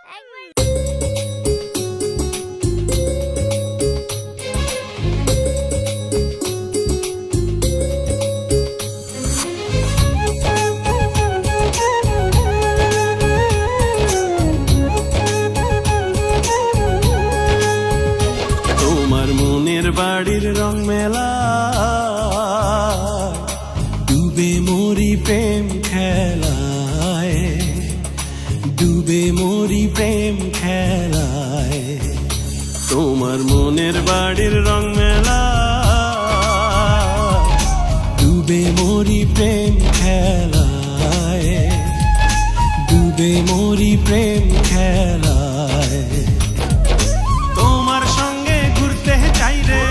তোমার মনের বাড়ির রং মেলা ডুবে মরি প্রেম খেলায়, ডুবে মরি প্রেম খেলায়। তোমার মনের বাড়ির রং মেলা ডুবে মরি প্রেম খেলায়, ডুবে মরি প্রেম খেলায়। তোমার সঙ্গে ঘুরতে চাই রে,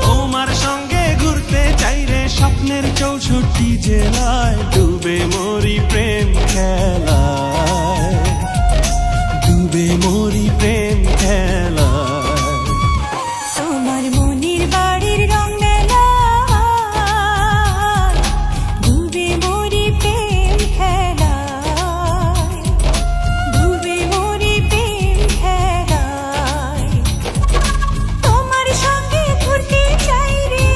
তোমার সঙ্গে ঘুরতে চাই রে স্বপ্নের 64 জেলায়। ডুবে মরি প্রেম খেলায়, ডুবে মরি প্রেম খেলায়। তোমার মনের বাড়ির রং মেলা ডুবে মরি প্রেম খেলায়, ডুবে মরি প্রেম খেলায়। তোমার সঙ্গে ঘুরতে চাই রে,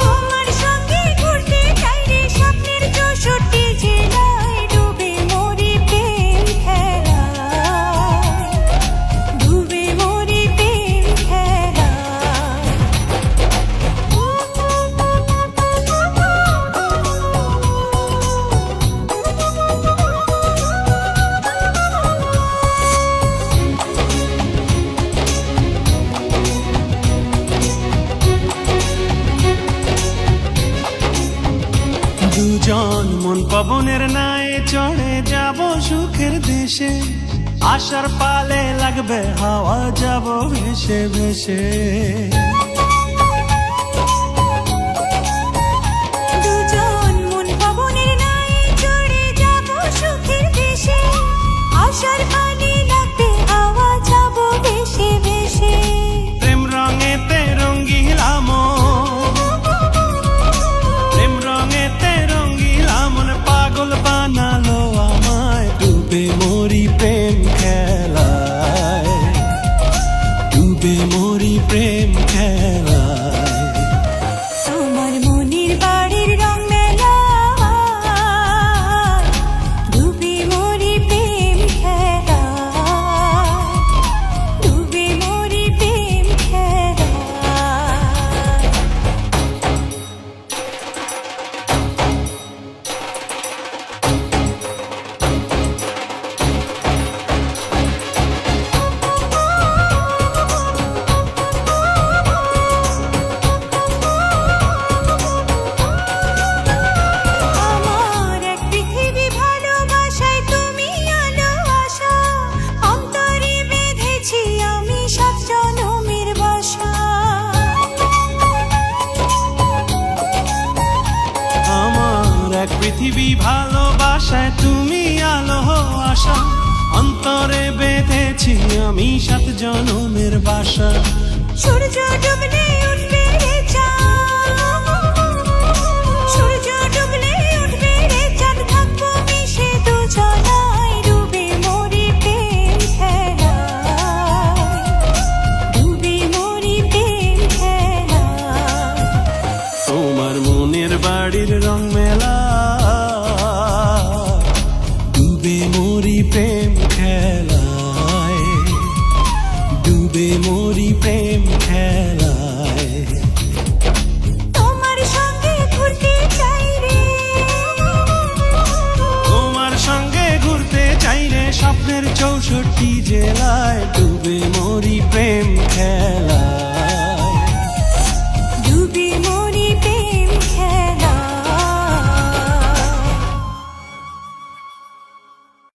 তোমার সঙ্গে ঘুরতে চাই রে স্বপ্নের 64 জেলায়। ডুবে মরি প্রেম খেলায়, ডুবে মরি প্রেম খেলায়। দুজন মন পবনের নায়ে চড়ে যাব সুখের দেশে, আশার পালে লাগবে হাওয়া যাব ভেসে ভেসে। দুজন মন পবনের নায়ে চড়ে যাব সুখের দেশে, আশার পানে লাগবে হাওয়া যাব ভেসে ভেসে। প্রেম রঙেতে রঙ্গিলা মন, প্রেম রঙেতে রঙ্গিলা মন পাগল বানালো আমায়। ডুবে মরি প্রেম খেলায়, ডুবে মরি প্রেম খেলায়। তোমার মনের বাড়ির রং মেলা ডুবে মরি প্রেম খেলায়, ডুবে মরি প্রেম খেলায়। আমার এক পৃথিবী ভালোবাসায় তুমি আলো আশা, অন্তরে বেঁধেছি আমি 7 জনমের বাসা। আমার এক পৃথিবী ভালোবাসায় তুমি আলো আশা, অন্তরে বেঁধেছি আমি 7 জনমের বাসা। সূর্য ডুবলে উঠবে রে চাঁদ, সূর্য ডুবলে উঠবে রে চাঁদ, থাকবো মিশে দুজনায়। ডুবে মরি প্রেম খেলায়, ডুবে মরি প্রেম খেলায়। তোমার মনের বাড়ির রং মেলা ডুবে মরি প্রেম খেলায়, ডুবে মরি প্রেম খেলায়। তোমার সঙ্গে ঘুরতে চাই রে, তোমার সঙ্গে ঘুরতে চাই রে স্বপ্নের 64 জেলায়।